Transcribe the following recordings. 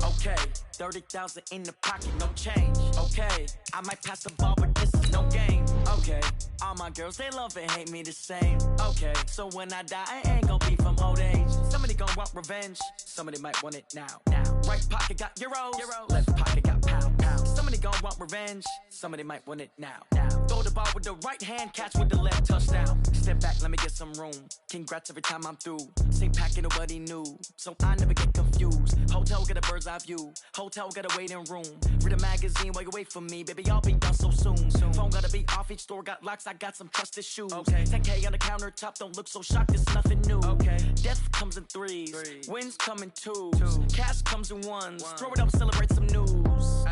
Okay, 30,000 in the pocket, no change. Okay, I might pass the ball, but this is no game. Okay, all my girls, they love and hate me the same. Okay, so when I die, I ain't gon' be from old age. Somebody gon' want revenge, somebody might want it now. Right pocket got euros, left pocket got pound. Somebody gon' want revenge, somebody might want it now. Throw the ball with the right hand, catch with the left, touchdown. Step back, let me get some room. Congrats every time I'm through. Same packet, nobody knew, so I never get confused. Hotel get a bird's eye view, hotel got a waiting room. Read a magazine while you wait for me, baby, I'll be done so soon. Phone gotta be off, each store got locks, I got some trusted shoes. 10K on the countertop, don't look so shocked, it's nothing new. Death comes in threes, wins come in twos, cash comes in ones. Throw it up, celebrate some news.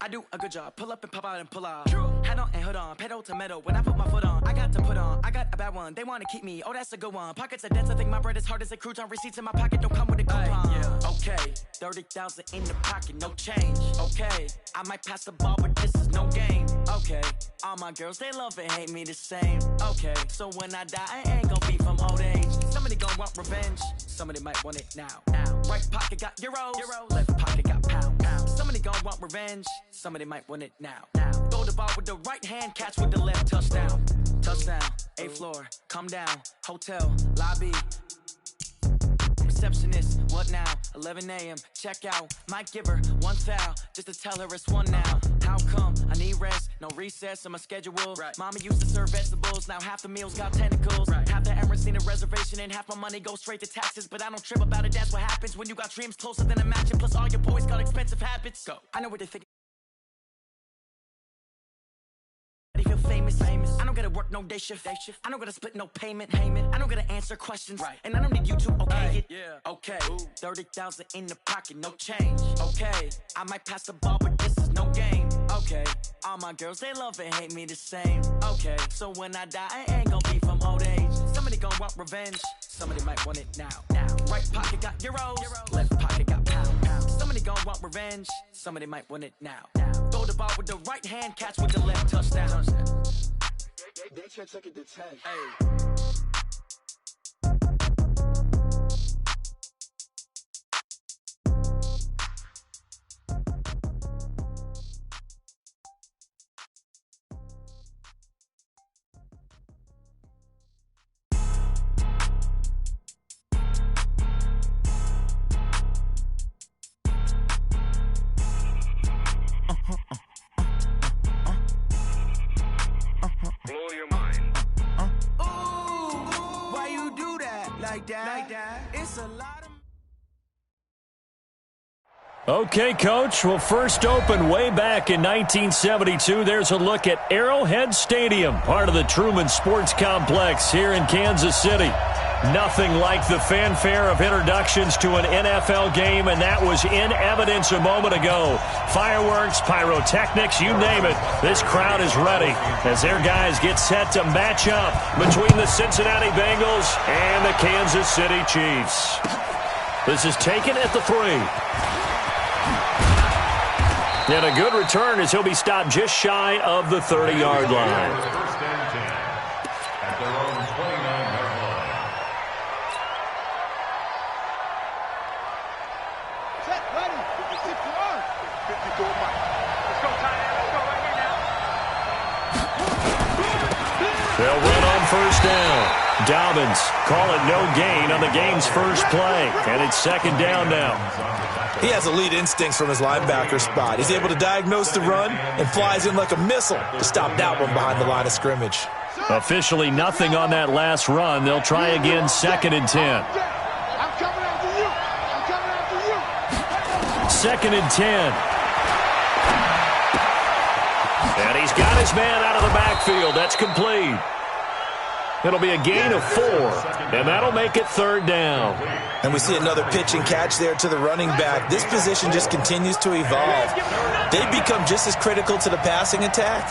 I do a good job, pull up and pop out and pull out. Head on and hood on, pedal to metal. When I put my foot on, I got to put on. I got a bad one, they wanna keep me, oh that's a good one. Pockets are dense, I think my bread is hard as a crouton. Receipts in my pocket don't come with a coupon. Okay, 30,000 in the pocket, no change. Okay, I might pass the ball, but this is no game. Okay, all my girls, they love and hate me the same. Okay, so when I die, I ain't gon' be from old age. Somebody gon' want revenge, somebody might want it now. Right pocket got euros, left pocket got pound. Somebody gon' want revenge, somebody might want it now. Throw the ball with the right hand, catch with the left, touchdown. Touchdown, 8th floor, come down, hotel, lobby. Receptionist, what now? 11 a.m., check out. Might give her one foul, just to tell her it's one now. How come? I need rest, no recess in my schedule. Mama used to serve vegetables, now half the meals got tentacles. Half the Emirates need a reservation and half my money goes straight to taxes. But I don't trip about it, that's what happens when you got dreams closer than a match. Plus all your boys got expensive habits. Go. I know what they think. Feel famous. I don't gotta work no day shift. I don't gotta split no payment. I don't gotta answer questions. And I don't need you to okay it. Okay, 30,000 in the pocket, no change. Okay, I might pass the ball, but this is no game. Okay, all my girls, they love and hate me the same. Okay, so when I die, I ain't gon' be from old age. Somebody gon' want revenge, somebody might want it now. Right pocket got euros, left pocket got pound. Somebody gon' want revenge, somebody might want it now. Throw the ball with the right hand, catch with the left, touchdown. They took it to 10. It's a lot of... Okay, Coach. Well, first opened way back in 1972. There's a look at Arrowhead Stadium, part of the Truman Sports Complex here in Kansas City. Nothing like the fanfare of introductions to an NFL game, and that was in evidence a moment ago. Fireworks, pyrotechnics, you name it. This crowd is ready as their guys get set to match up between the Cincinnati Bengals and the Kansas City Chiefs. This is taken at the 3. And a good return as he'll be stopped just shy of the 30-yard line. First and 10 at their own 29-yard line. Set, ready, 56-yard. 54, Mike. Let's go, tight end. Let's go right here now. They'll run on first down. Dobbins call it no gain on the game's first play. And it's second down now. He has elite instincts from his linebacker spot. He's able to diagnose the run and flies in like a missile to stop that one behind the line of scrimmage. Officially nothing on that last run. They'll try again, second and 10. I'm coming after you. I'm coming after you. Second and 10. And he's got his man out of the backfield. That's complete. It'll be a gain of 4, and that'll make it third down. And we see another pitch and catch there to the running back. This position just continues to evolve. They've become just as critical to the passing attack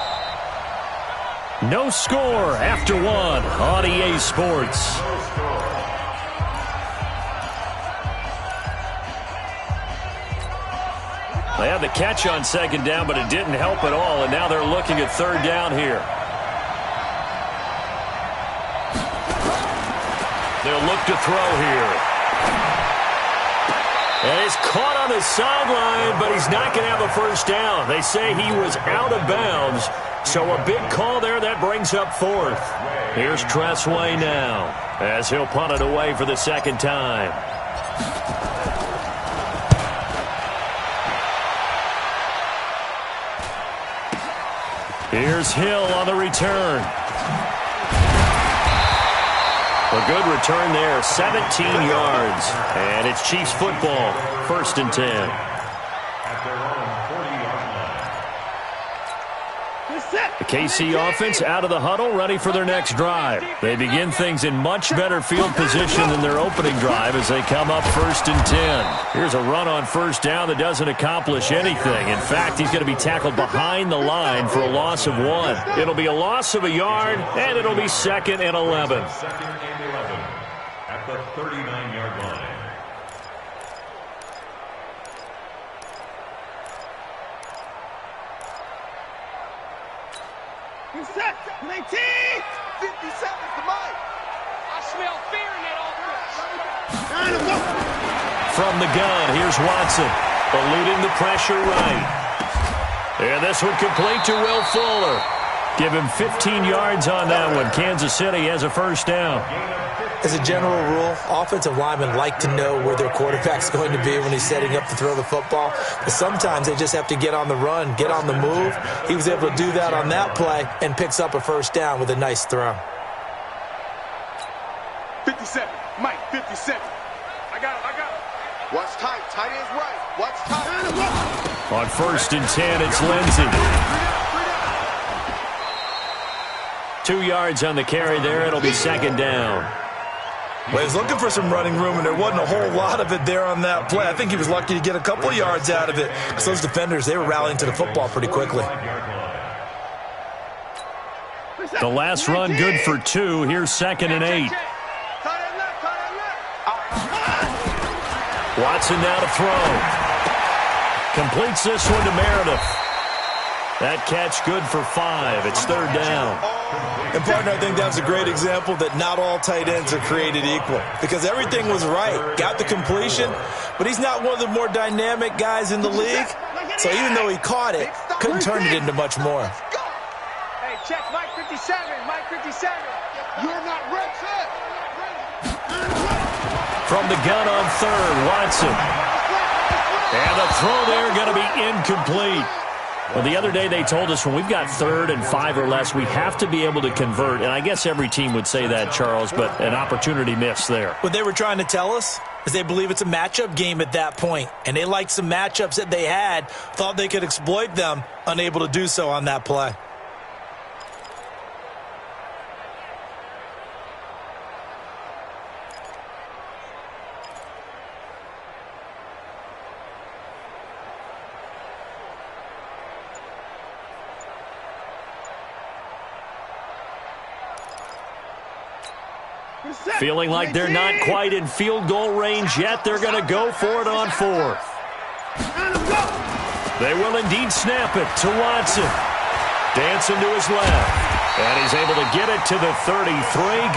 No score after one on EA Sports. They had the catch on second down, but it didn't help at all, and now they're looking at third down here. They'll look to throw here. And he's caught on the sideline, but he's not going to have a first down. They say he was out of bounds, so a big call there that brings up fourth. Here's Tressway now, as he'll punt it away for the second time. Here's Hill on the return. A good return there, 17 yards. And it's Chiefs football, 1st and 10. At their own 40-yard line. The KC offense out of the huddle, ready for their next drive. They begin things in much better field position than their opening drive as they come up 1st and 10. Here's a run on first down that doesn't accomplish anything. In fact, he's going to be tackled behind the line for a loss of 1. It'll be a loss of a yard, and it'll be 2nd and 11. 2nd and 11 at the 39-yard line. Set. 19. 50 seconds to Mike. I smell fear in that offense. From the gun, here's Watson, eluding the pressure right. And this one complete to Will Fuller. Give him 15 yards on that one. Kansas City has a first down. As a general rule, offensive linemen like to know where their quarterback's going to be when he's setting up to throw the football. But sometimes they just have to get on the run, get on the move. He was able to do that on that play and picks up a first down with a nice throw. 57. Mike, 57. I got it. Watch tight. Tight end's right. Watch tight. On 1st and 10, it's Lindsey. 2 yards on the carry there. It'll be 2nd down. Well, he was looking for some running room, and there wasn't a whole lot of it there on that play. I think he was lucky to get a couple of yards out of it because those defenders, they were rallying to the football pretty quickly. The last run good for 2. Here's 2nd and 8. Watson now to throw. Completes this one to Meredith. That catch good for 5. It's 3rd down. And, partner, I think that's a great example that not all tight ends are created equal because everything was right. Got the completion, but he's not one of the more dynamic guys in the league. So even though he caught it, couldn't turn it into much more. Hey, check Mike 57. Mike 57. You're not ready. From the gun on 3rd, Watson. And the throw there going to be incomplete. Well, the other day they told us when we've got 3rd and 5 or less, we have to be able to convert. And I guess every team would say that, Charles, but an opportunity missed there. What they were trying to tell us is they believe it's a matchup game at that point. And they liked some matchups that they had, thought they could exploit them, unable to do so on that play. Feeling like they're not quite in field goal range yet. They're going to go for it on 4th. They will indeed snap it to Watson. Dancing to his left. And he's able to get it to the 33.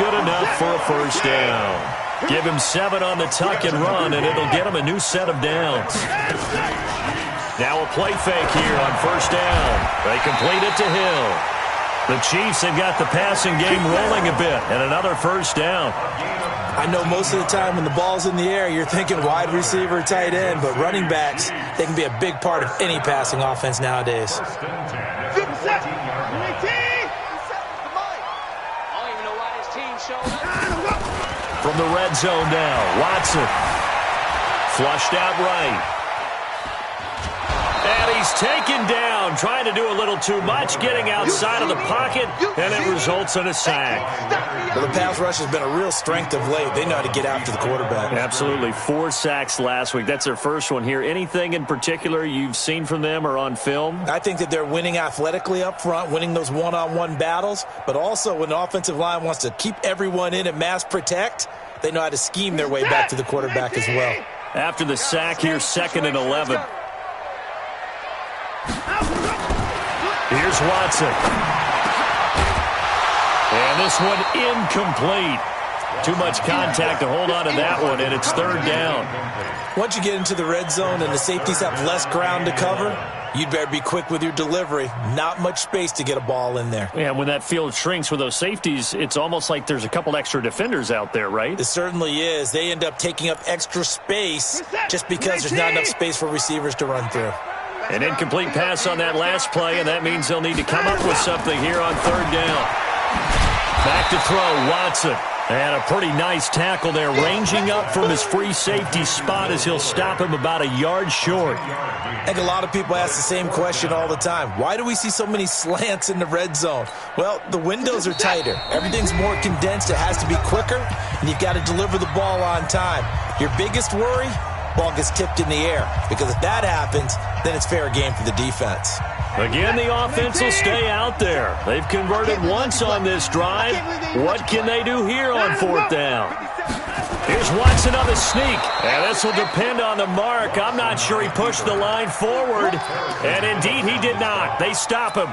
Good enough for a first down. Give him 7 on the tuck and run, and it'll get him a new set of downs. Now a play fake here on first down. They complete it to Hill. The Chiefs have got the passing game rolling a bit, and another first down. I know most of the time when the ball's in the air, you're thinking wide receiver, tight end, but running backs, they can be a big part of any passing offense nowadays. From the red zone now, Watson. Flushed out right. And he's taken down, trying to do a little too much, getting outside of the pocket, and it results in a sack. Well, the pass rush has been a real strength of late. They know how to get after the quarterback. Absolutely. 4 sacks last week. That's their first one here. Anything in particular you've seen from them or on film? I think that they're winning athletically up front, winning those one-on-one battles, but also when the offensive line wants to keep everyone in and mass protect, they know how to scheme their way back to the quarterback as well. After the sack here, 2nd and 11. Here's Watson. And this one incomplete. Too much contact to hold on to that one, and it's 3rd down. Once you get into the red zone and the safeties have less ground to cover, you'd better be quick with your delivery. Not much space to get a ball in there. And when that field shrinks with those safeties, it's almost like there's a couple extra defenders out there, right? It certainly is. They end up taking up extra space just because there's not enough space for receivers to run through. An incomplete pass on that last play, and that means they'll need to come up with something here on 3rd down. Back to throw, Watson. And a pretty nice tackle there, ranging up from his free safety spot as he'll stop him about a yard short. I think a lot of people ask the same question all the time. Why do we see so many slants in the red zone? Well, the windows are tighter. Everything's more condensed. It has to be quicker, and you've got to deliver the ball on time. Your biggest worry? Ball gets tipped in the air, because if that happens, then it's fair game for the defense. Again, the offense will stay out there. They've converted once on this drive. What can they do here on 4th down? Here's Watson on the sneak. And this will depend on the mark. I'm not sure he pushed the line forward. And indeed, he did not. They stop him.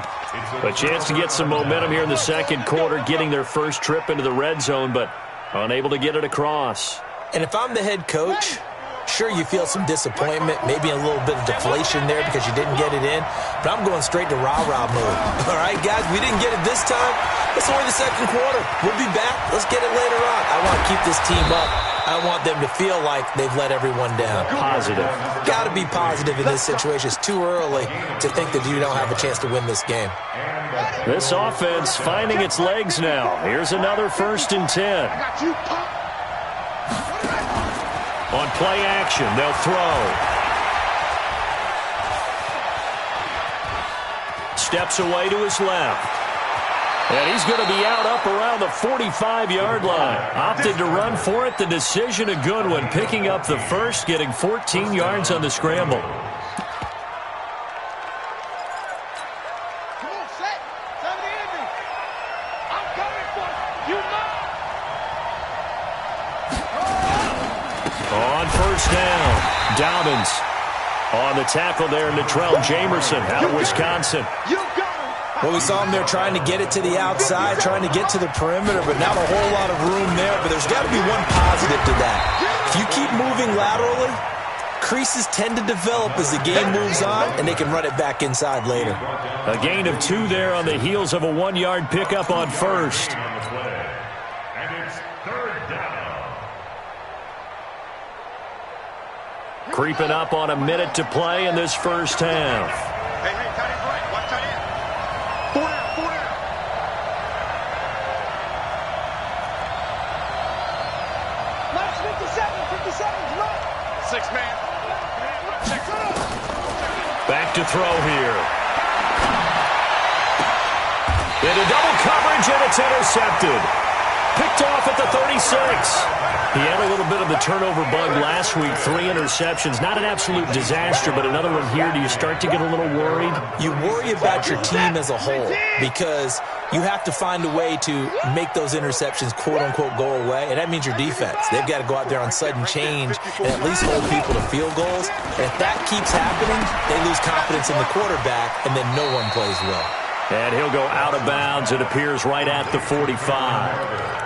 A chance to get some momentum here in the 2nd quarter, getting their first trip into the red zone, but unable to get it across. And if I'm the head coach, sure, you feel some disappointment, maybe a little bit of deflation there because you didn't get it in, but I'm going straight to rah-rah mode. All right, guys, we didn't get it this time. It's only the 2nd quarter. We'll be back. Let's get it later on. I want to keep this team up. I want them to feel like they've let everyone down. Positive. Got to be positive in this situation. It's too early to think that you don't have a chance to win this game. This offense finding its legs now. Here's another 1st and 10. On play action, they'll throw. Steps away to his left. And he's going to be out up around the 45-yard line. Opted to run for it. The decision a good one. Picking up the first, getting 14 yards on the scramble. On 1st down, Dobbins on the tackle there, Natrell Jamerson out of Wisconsin. Well, we saw him there trying to get it to the outside, trying to get to the perimeter, but not a whole lot of room there. But there's got to be one positive to that. If you keep moving laterally, creases tend to develop as the game moves on, and they can run it back inside later. A gain of 2 there on the heels of a 1-yard pickup on 1st. Creeping up on a minute to play in this 1st half. Hey, tight end right. Watch tight end. 4 down. Max 57, come on. 6-man. Back to throw here. Into double coverage, and it's intercepted. Picked off at the 36. He had a little bit of the turnover bug last week, 3 interceptions. Not an absolute disaster, but another one here. Do you start to get a little worried? You worry about your team as a whole because you have to find a way to make those interceptions, quote-unquote, go away, and that means your defense. They've got to go out there on sudden change and at least hold people to field goals. And if that keeps happening, they lose confidence in the quarterback, and then no one plays well. And he'll go out of bounds, it appears, right at the 45.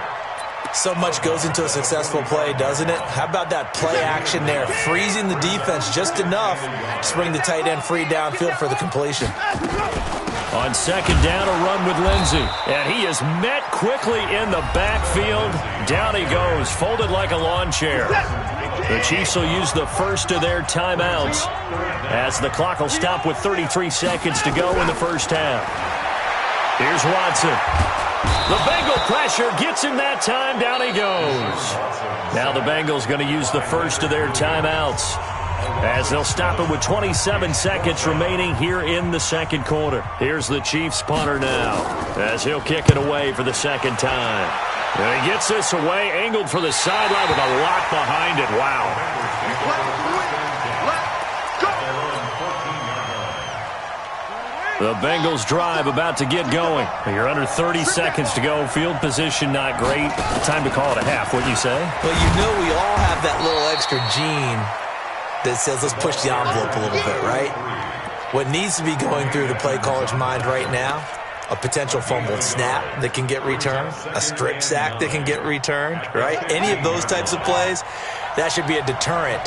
So much goes into a successful play, doesn't it? How about that play action there? Freezing the defense just enough to bring the tight end free downfield for the completion. On 2nd down, a run with Lindsey. And he is met quickly in the backfield. Down he goes, folded like a lawn chair. The Chiefs will use the first of their timeouts as the clock will stop with 33 seconds to go in the 1st half. Here's Watson. The Bengal pressure gets him that time. Down he goes. Now the Bengals going to use the first of their timeouts. as they'll stop it with 27 seconds remaining here in the second quarter. Here's the Chiefs punter now as he'll kick it away for the second time. And he gets this away, angled for the sideline with a lot behind it. Wow. The Bengals drive about to get going. You're under 30 seconds to go. Field position not great. Time to call it a half, wouldn't you say? Well, you know we all have that little extra gene that says let's push the envelope a little bit, right? What needs to be going through the play caller's mind right now, a potential fumbled snap that can get returned, a strip sack that can get returned, right? Any of those types of plays, that should be a deterrent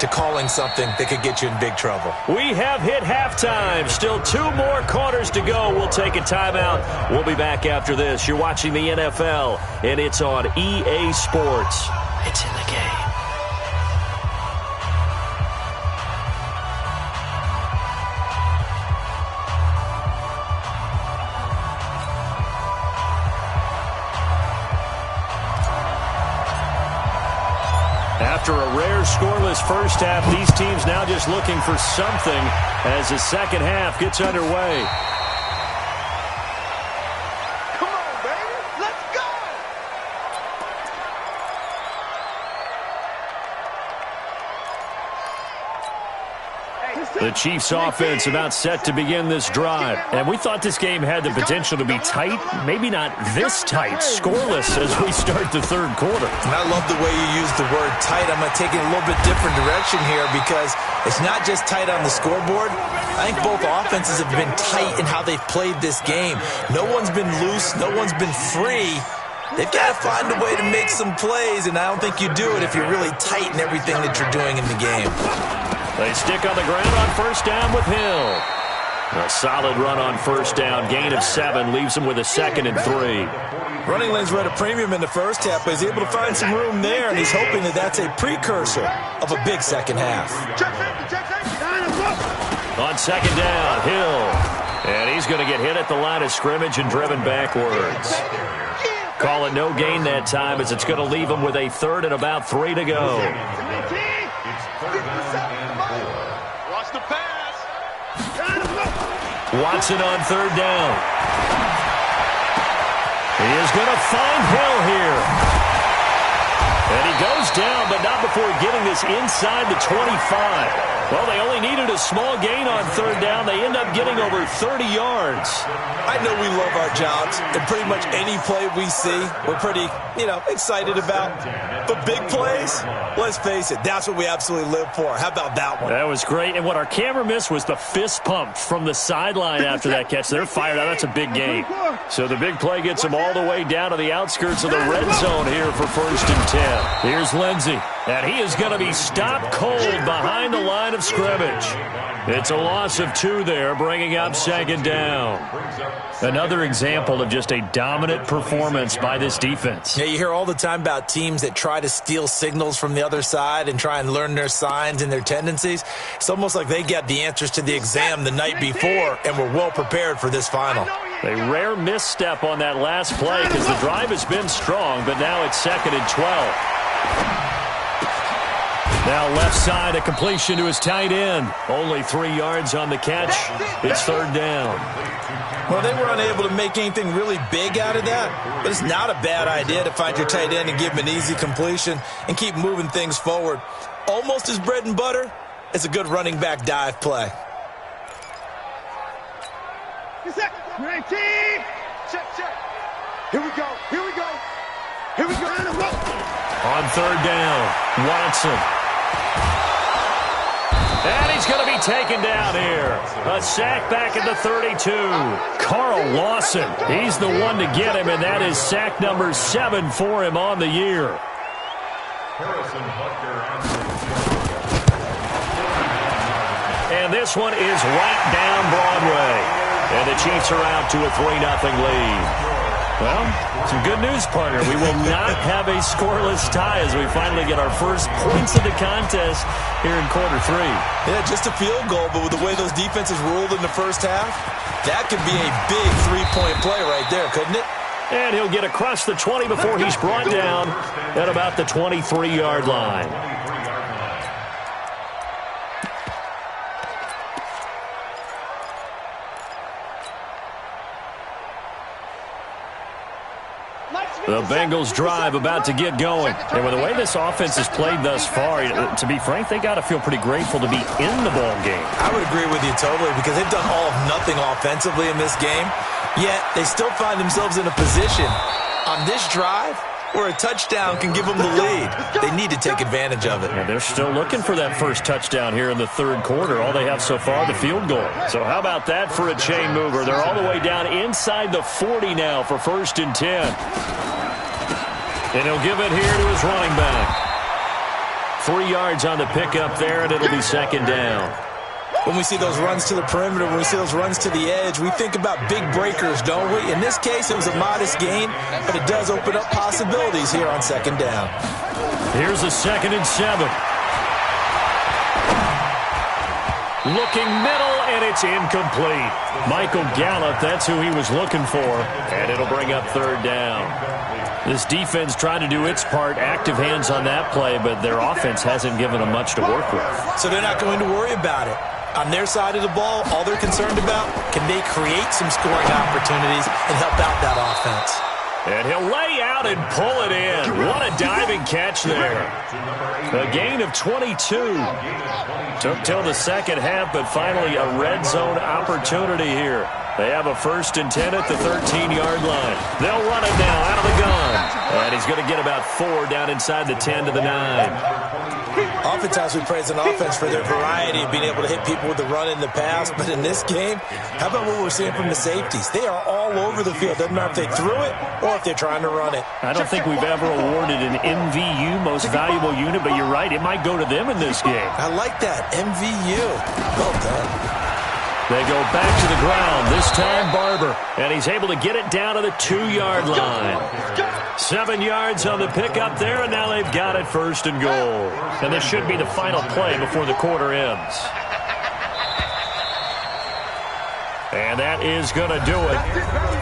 to calling something that could get you in big trouble. We have hit halftime. Still 2 more quarters to go. We'll take a timeout. We'll be back after this. You're watching the NFL, and it's on EA Sports. It's in the game. After a rare scoreless first half, these teams now just looking for something as the second half gets underway. Come on, baby. Let's go. The Chiefs offense about set to begin this drive. And we thought this game had the potential to be tight, maybe not this tight, scoreless as we start the third quarter. And I love the way you use the word tight. I'm going to take it a little bit different direction here because it's not just tight on the scoreboard. I think both offenses have been tight in how they've played this game. No one's been loose. No one's been free. They've got to find a way to make some plays, and I don't think you do it if you're really tight in everything that you're doing in the game. They stick on the ground on first down with Hill. A solid run on first down. Gain of 7 leaves him with a 2nd and 3. Running lanes were at a premium in the first half, but he's able to find some room there, and he's hoping that that's a precursor of a big second half. On second down, Hill. And he's going to get hit at the line of scrimmage and driven backwards. Call it no gain that time as it's going to leave him with a 3rd and about 3 to go. Watch the pass. Watson on 3rd down. He is going to find Hill here. And he goes down, but not before getting this inside the 25. Well, they only needed a small gain on 3rd down. They end up getting over 30 yards. I know we love our jobs, and pretty much any play we see, we're pretty, excited about. But big plays, let's face it, that's what we absolutely live for. How about that one? That was great. And what our camera missed was the fist pump from the sideline after that catch. They're fired out. That's a big gain. So the big play gets them all the way down to the outskirts of the red zone here for 1st and 10. Here's Lindsey. And he is going to be stopped cold behind the line of scrimmage. It's a loss of 2 there, bringing up 2nd down. Another example of just a dominant performance by this defense. Yeah, you hear all the time about teams that try to steal signals from the other side and try and learn their signs and their tendencies. It's almost like they got the answers to the exam the night before and were well prepared for this final. A rare misstep on that last play because the drive has been strong, but now it's 2nd and 12. Now left side, a completion to his tight end. Only 3 yards on the catch. It's 3rd down. Well, they were unable to make anything really big out of that, but it's not a bad idea to find your tight end and give him an easy completion and keep moving things forward. Almost as bread and butter as a good running back dive play. Check. Here we go. On 3rd down, Watson. And he's going to be taken down here. A sack back at the 32. Carl Lawson, he's the one to get him, and that is sack number 7 for him on the year. And this one is right down Broadway. And the Chiefs are out to a 3-0 lead. Well, some good news, partner. We will not have a scoreless tie as we finally get our first points of the contest here in quarter 3. Yeah, just a field goal, but with the way those defenses ruled in the first half, that could be a big 3-point play right there, couldn't it? And he'll get across the 20 before he's brought down at about the 23-yard line. The Bengals drive about to get going. And with the way this offense has played thus far, to be frank, they got to feel pretty grateful to be in the ball game. I would agree with you totally because they've done all of nothing offensively in this game, yet they still find themselves in a position on this drive where a touchdown can give them the lead. They need to take advantage of it. And they're still looking for that first touchdown here in the third quarter. All they have so far, the field goal. So how about that for a chain mover? They're all the way down inside the 40 now for 1st and 10. And he'll give it here to his running back. 3 yards on the pickup there, and it'll be 2nd down. When we see those runs to the perimeter, when we see those runs to the edge, we think about big breakers, don't we? In this case, it was a modest gain, but it does open up possibilities here on 2nd down. Here's a 2nd and 7. Looking middle, and it's incomplete. Michael Gallup, that's who he was looking for, and it'll bring up 3rd down. This defense tried to do its part, active hands on that play, but their offense hasn't given them much to work with. So they're not going to worry about it. On their side of the ball, all they're concerned about, can they create some scoring opportunities and help out that offense? And he'll lay out and pull it in. What a diving catch there. A gain of 22. Took till the second half, but finally a red zone opportunity here. They have a 1st and 10 at the 13-yard line. They'll run it now out of the gun. And he's going to get about 4 down inside the 10 to the 9. Oftentimes we praise an offense for their variety of being able to hit people with the run in the pass, but in this game, how about what we're seeing from the safeties? They are all over the field. Doesn't matter if they threw it or if they're trying to run it. I don't think we've ever awarded an MVU, most valuable unit, but you're right, it might go to them in this game. I like that, MVU. Well done. They go back to the ground, this time Barber, and he's able to get it down to the 2-yard line. 7 yards on the pickup there, and now they've got it 1st and goal. And this should be the final play before the quarter ends. And that is going to do it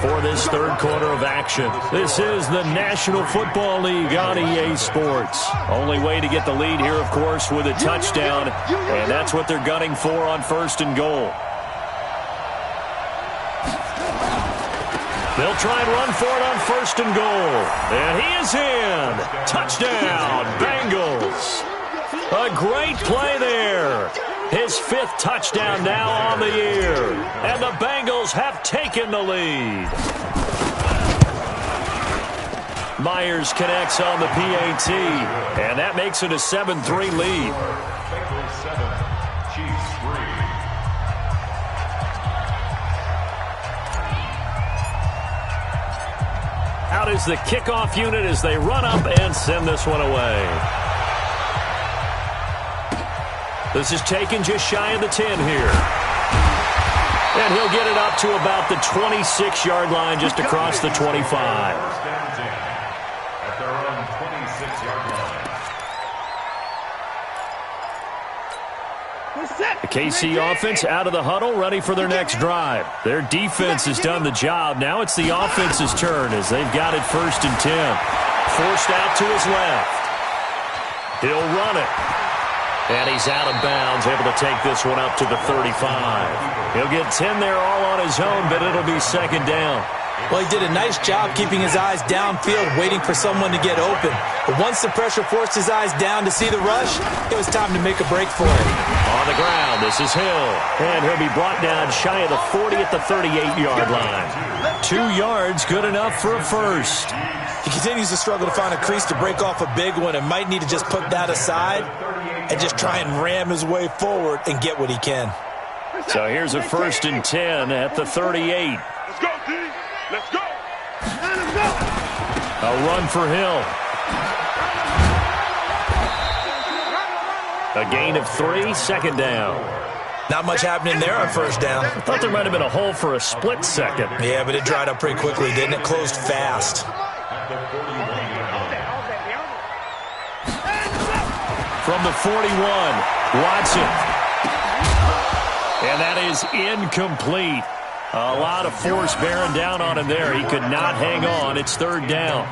for this third quarter of action. This is the National Football League on EA Sports. Only way to get the lead here, of course, with a touchdown, and that's what they're gunning for on 1st and goal. They'll try and run for it on 1st and goal. And he is in. Touchdown, Bengals. A great play there. His 5th touchdown now on the year. And the Bengals have taken the lead. Myers connects on the PAT. And that makes it a 7-3 lead. Bengals 7, Chiefs 3. Out is the kickoff unit as they run up and send this one away. This is taken just shy of the 10 here. And he'll get it up to about the 26-yard line, just across the 25. At their own 26-yard line. The KC offense out of the huddle, ready for their next drive. Their defense has done the job. Now it's the offense's turn as they've got it 1st and 10. Forced out to his left. He'll run it. And he's out of bounds, able to take this one up to the 35. He'll get 10 there all on his own, but it'll be 2nd down. Well, he did a nice job keeping his eyes downfield, waiting for someone to get open. But once the pressure forced his eyes down to see the rush, it was time to make a break for him. On the ground, this is Hill. And he'll be brought down shy of the 40 at the 38-yard line. 2 yards, good enough for a 1st. He continues to struggle to find a crease to break off a big one and might need to just put that aside and just try and ram his way forward and get what he can. So here's a 1st and 10 at the 38. Let's go, D. Let's go. A run for Hill. A gain of 3, 2nd down. Not much happening there on 1st down. I thought there might have been a hole for a split second. Yeah, but it dried up pretty quickly, didn't it? Closed fast. From the 41, Watson. And that is incomplete. A lot of force bearing down on him there. He could not hang on. It's 3rd down.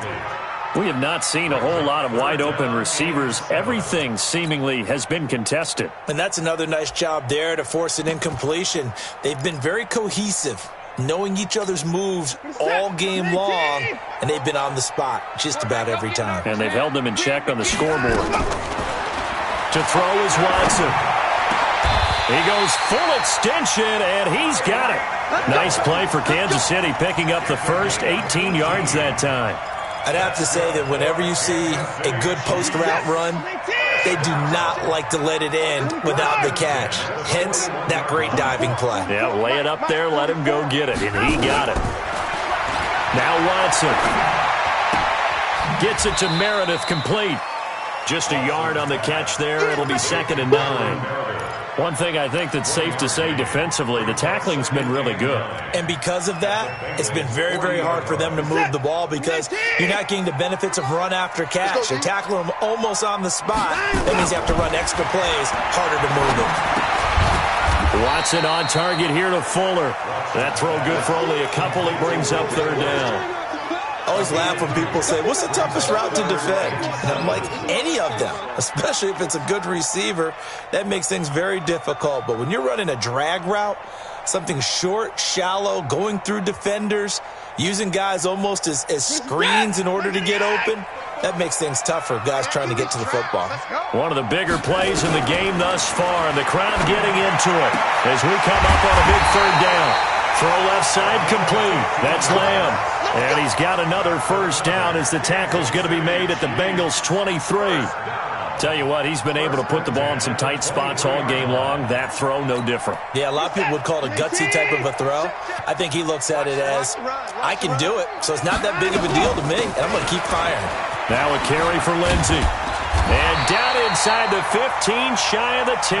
We have not seen a whole lot of wide-open receivers. Everything seemingly has been contested. And that's another nice job there to force an incompletion. They've been very cohesive. knowing each other's moves all game long, and they've been on the spot just about every time. And they've held them in check on the scoreboard. To throw is Watson. He goes full extension, and he's got it. Nice play for Kansas City, picking up the first 18 yards that time. I'd have to say that whenever you see a good post route run, they do not like to let it end without the catch. Hence, that great diving play. Yeah, lay it up there, let him go get it, and he got it. Now Watson gets it to Meredith, complete. Just a yard on the catch there. It'll be 2nd and 9. One thing I think that's safe to say defensively, the tackling's been really good. And because of that, it's been very, very hard for them to move the ball because you're not getting the benefits of run after catch. You're tackling them almost on the spot. That means you have to run extra plays, harder to move it. Watson on target here to Fuller. That throw good for only a couple. It brings up 3rd down. I always laugh when people say, what's the toughest route to defend? And I'm like, any of them, especially if it's a good receiver. That makes things very difficult. But when you're running a drag route, something short, shallow, going through defenders, using guys almost as screens in order to get open, that makes things tough for guys trying to get to the football. One of the bigger plays in the game thus far, and the crowd getting into it as we come up on a big 3rd down. Throw left side complete. That's Lamb. And he's got another 1st down as the tackle's going to be made at the Bengals 23. Tell you what, he's been able to put the ball in some tight spots all game long. That throw, no different. Yeah, a lot of people would call it a gutsy type of a throw. I think he looks at it as, I can do it, so it's not that big of a deal to me, and I'm going to keep firing. Now a carry for Lindsey. And down inside the 15, shy of the 10.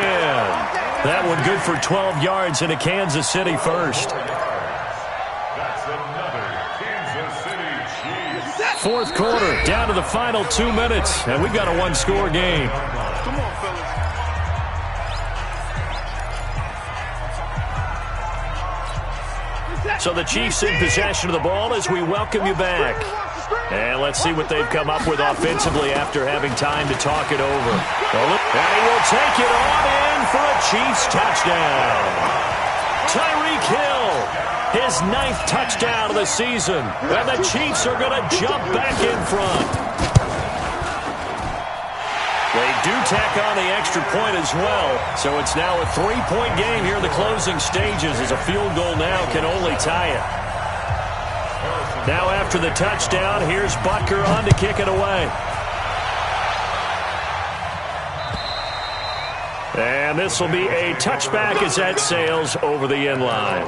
That one good for 12 yards and a Kansas City 1st. That's another Kansas City Chiefs. 4th quarter, down to the final 2 minutes, and we've got a 1-score game. Come on, fellas. So the Chiefs in possession of the ball as we welcome you back. And let's see what they've come up with offensively after having time to talk it over. And he will take it on in for a Chiefs touchdown. Tyreek Hill, his 9th touchdown of the season. And the Chiefs are going to jump back in front. They do tack on the extra point as well. So it's now a 3-point game here in the closing stages as a field goal now can only tie it. Now after the touchdown, here's Butker on to kick it away. And this will be a touchback as that sails over the end line.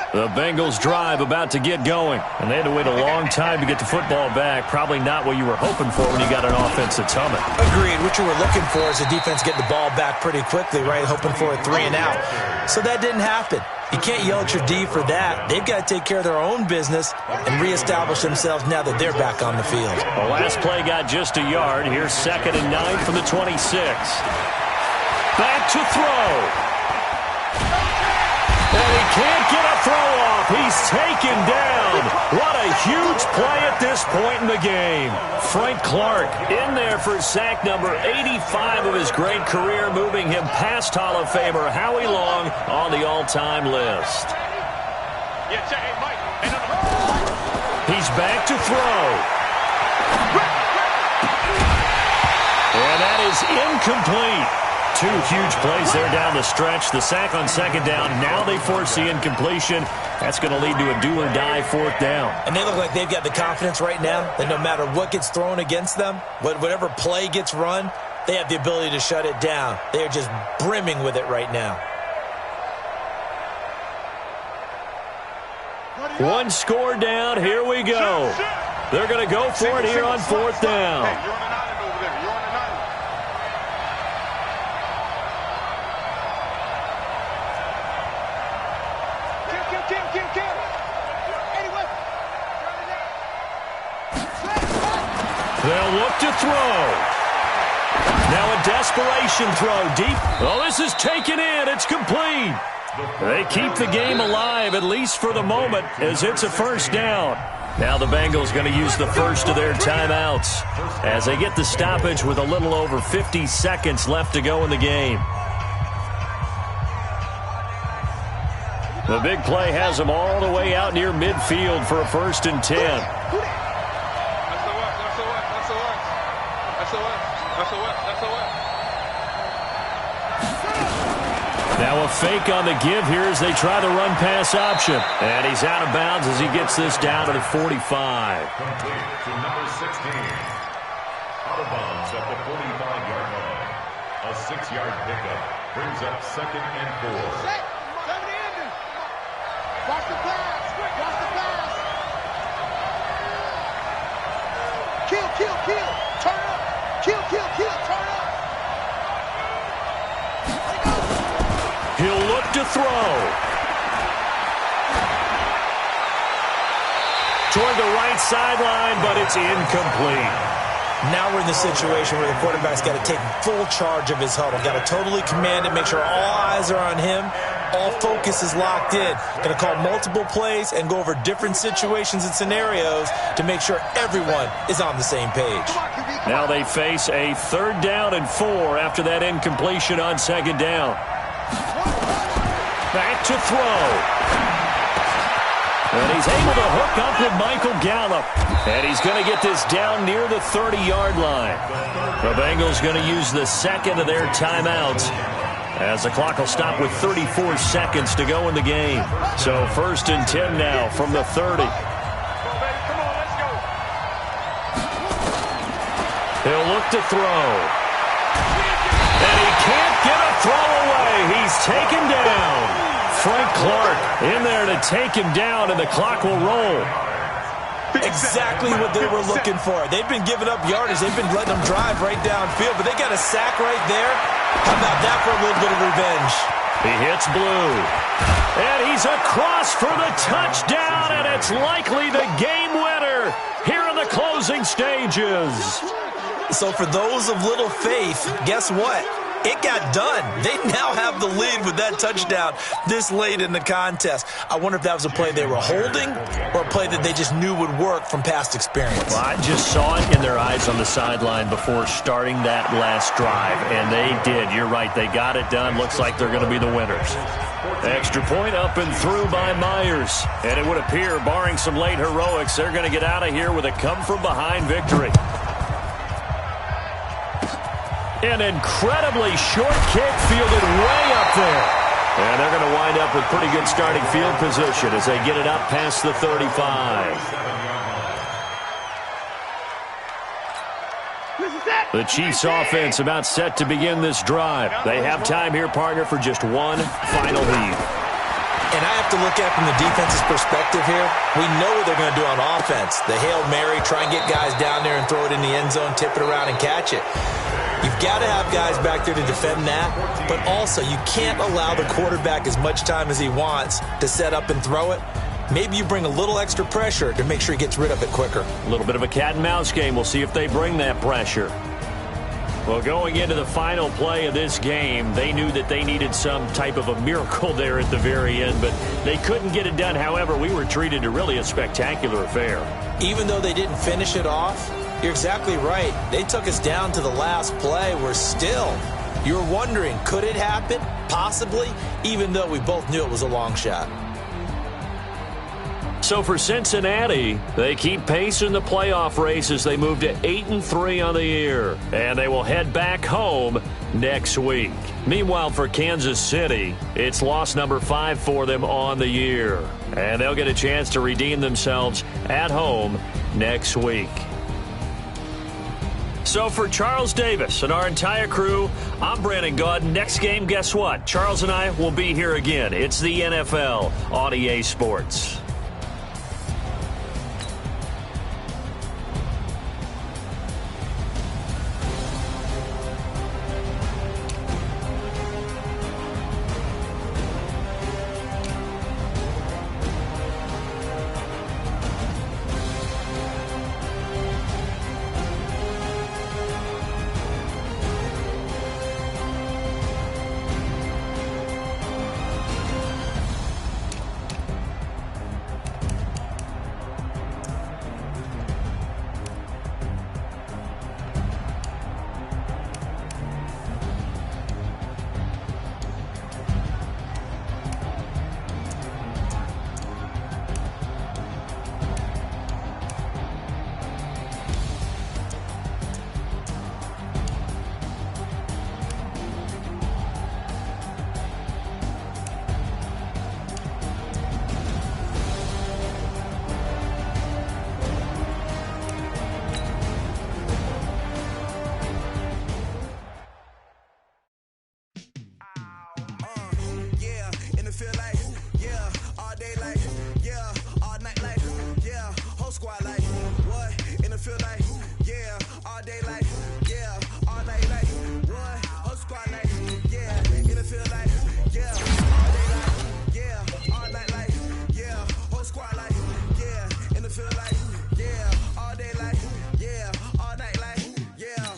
The Bengals drive about to get going. And they had to wait a long time to get the football back. Probably not what you were hoping for when you got an offense that's humming. Agreed. What you were looking for is a defense getting the ball back pretty quickly, right? Hoping for a 3 and out. So that didn't happen. You can't yell at your D for that. They've got to take care of their own business and reestablish themselves now that they're back on the field. The last play got just a yard. Here's 2nd and 9 from the 26. Back to throw. And he can't get a throw off. He's taken down. What a huge play at this point in the game. Frank Clark in there for sack number 85 of his great career, moving him past Hall of Famer Howie Long on the all-time list. He's back to throw. And that is incomplete. 2 huge plays there down the stretch. The sack on 2nd down. Now they force the incompletion. That's going to lead to a do-or-die 4th down. And they look like they've got the confidence right now that no matter what gets thrown against them, whatever play gets run, they have the ability to shut it down. They are just brimming with it right now. 1 score down. Here we go. They're going to go for it here on 4th down. They'll look to throw. Now a desperation throw deep. Oh, this is taken in. It's complete. They keep the game alive, at least for the moment, as it's a 1st down. Now the Bengals going to use the first of their timeouts as they get the stoppage with a little over 50 seconds left to go in the game. The big play has them all the way out near midfield for a 1st and 10. Now a fake on the give here as they try the run-pass option. And he's out of bounds as he gets this down to the 45. Complete to number 16. Out of bounds at the 45-yard line. A 6-yard pickup brings up 2nd and 4. Watch the pass. Watch the pass. Kill, kill, kill. Turn up. Kill, kill, kill. Turn up. He'll look to throw. Toward the right sideline, but it's incomplete. Now we're in the situation where the quarterback's got to take full charge of his huddle. Got to totally command it, make sure all eyes are on him. All focus is locked in. Going to call multiple plays and go over different situations and scenarios to make sure everyone is on the same page. Now they face a 3rd down and 4 after that incompletion on 2nd down. Back to throw. And he's able to hook up with Michael Gallup. And he's going to get this down near the 30-yard line. The Bengals going to use the 2nd of their timeouts as the clock will stop with 34 seconds to go in the game. So 1st and 10 now from the 30. He'll look to throw. And he can't get a throw away. He's taken down. Frank Clark in there to take him down, and the clock will roll. Exactly what they were looking for. They've been giving up yardage. They've been letting them drive right downfield, but they got a sack right there. How about that for a little bit of revenge? He hits blue. And he's across for the touchdown, and it's likely the game winner here in the closing stages. So for those of little faith, guess what? It got done. They now have the lead with that touchdown this late in the contest. I wonder if that was a play they were holding or a play that they just knew would work from past experience. Well, I just saw it in their eyes on the sideline before starting that last drive, and they did. You're right. They got it done. Looks like they're going to be the winners. Extra point up and through by Myers. And it would appear, barring some late heroics, they're going to get out of here with a come-from-behind victory. An incredibly short kick fielded way up there. And they're going to wind up with pretty good starting field position as they get it up past the 35. The Chiefs offense about set to begin this drive. They have time here, partner, for just one final lead. And I have to look at it from the defense's perspective here. We know what they're going to do on offense. The Hail Mary, try and get guys down there and throw it in the end zone, tip it around and catch it. You've got to have guys back there to defend that, but also you can't allow the quarterback as much time as he wants to set up and throw it. Maybe you bring a little extra pressure to make sure he gets rid of it quicker. A little bit of a cat and mouse game. We'll see if they bring that pressure. Well, going into the final play of this game, they knew that they needed some type of a miracle there at the very end, but they couldn't get it done. However, we were treated to really a spectacular affair. Even though they didn't finish it off, you're exactly right. They took us down to the last play. We're still, you're wondering, could it happen? Possibly, even though we both knew it was a long shot. So for Cincinnati, they keep pace in the playoff race as they move to 8-3 on the year. And they will head back home next week. Meanwhile, for Kansas City, it's loss number 5 for them on the year. And they'll get a chance to redeem themselves at home next week. So for Charles Davis and our entire crew, I'm Brandon Gaud. Next game, guess what? Charles and I will be here again. It's the NFL on EA Sports. feel like, yeah, all day like, yeah, all night like, yeah, whole squad like, what? In the feel like, yeah, all day like, yeah, all night like, what? Whole squad like, yeah, in the feel like, yeah, all day like, yeah, all night like, yeah, whole squad like, yeah, in the feel like, yeah, all day like, yeah, all night like, yeah.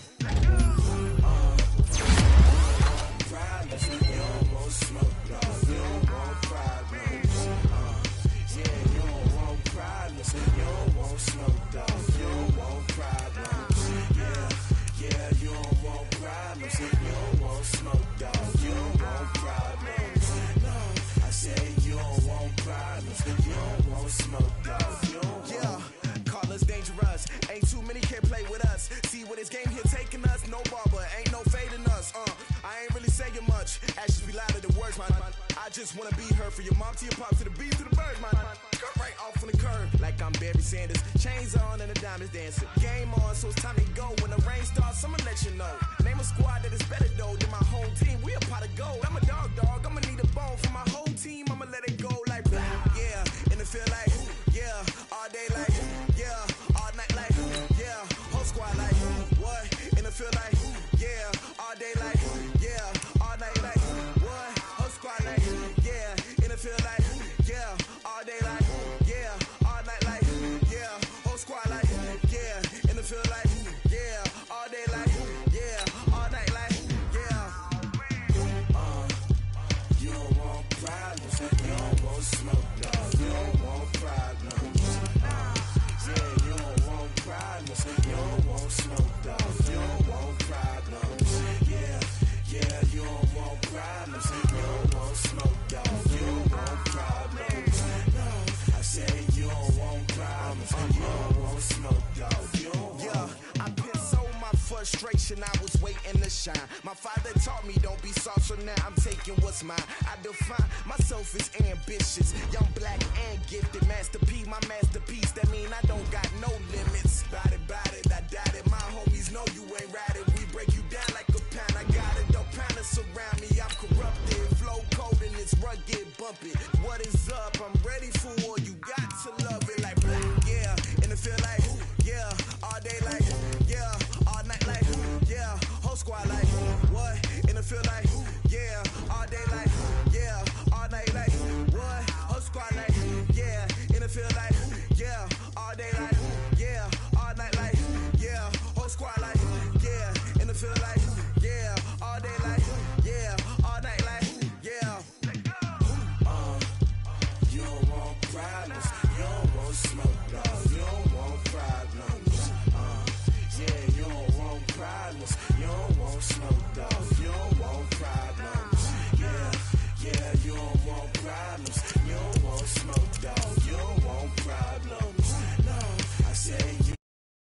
Problems, you don't want smoke, dog. You don't want problems. Yeah, you don't want problems. You don't want smoke, dog. You don't want problems. Yeah, you don't want problems. You don't want smoke, dog. You don't want problems. No, I said you don't want problems. You don't want smoke, dog. You don't want. Call us dangerous. Ain't too many can play with us. See what this game here taking us. No barber, ain't no fading us. I ain't really saying much. Actions be louder than words, man. I just wanna be heard from your mom to your pop to the beat to the birds, man. Cut right off on the curb, like I'm Barry Sanders. Chains on and the diamonds dancing. Game on, so it's time to go. When the rain starts, I'ma let you know. Name a squad that is better though than my home team. We a pot of gold. I'm a dog. I'ma need a bone for my whole team. I'ma let it go like blah. Yeah, and it feel like yeah, all day like yeah, all night like yeah, whole squad like what? And it feel like yeah, all day like yeah, all night like what? Whole squad like yeah, and it feel like yeah, all day like yeah, all night like yeah, whole squad like yeah, and it feel like yeah, all day like yeah, all night like yeah. You don't want problems, you don't want smoke, dog. You don't want problems. Yeah, you don't want problems, you don't want smoke, dog. You don't want problems. Yeah, you don't want problems, you don't want smoke, dog. You don't want problems. No, I said you don't want problems, you don't want smoke, dog. You don't want. Yeah, I've been so my frustration, I was waiting to shine. My father taught me don't be soft, so now I'm taking what's mine. I define myself as ambitious, young, black, and gifted. Master P, my masterpiece. That mean I don't got no limits. Bout it, I doubt it. My homies know you ain't ride it. We break you down like a pound. I got it, don't pound to surround me. I'm corrupted, flow cold and it's rugged, bumpy. What is up? I'm ready for war. You got to love it like black. Yeah, and it feel like yeah, all day like yeah, all night like yeah, whole squad like what? And it feel like yeah, all day like yeah, all night like what? Whole squad like yeah, and it feel like yeah, all day like yeah, all night like yeah, whole squad like yeah, and it feel like yeah, all day like yeah, all night like yeah. You don't want problems, you don't want smoke, dog. You don't want problems. Yeah, you don't want problems, you don't want smoke, dog. You don't want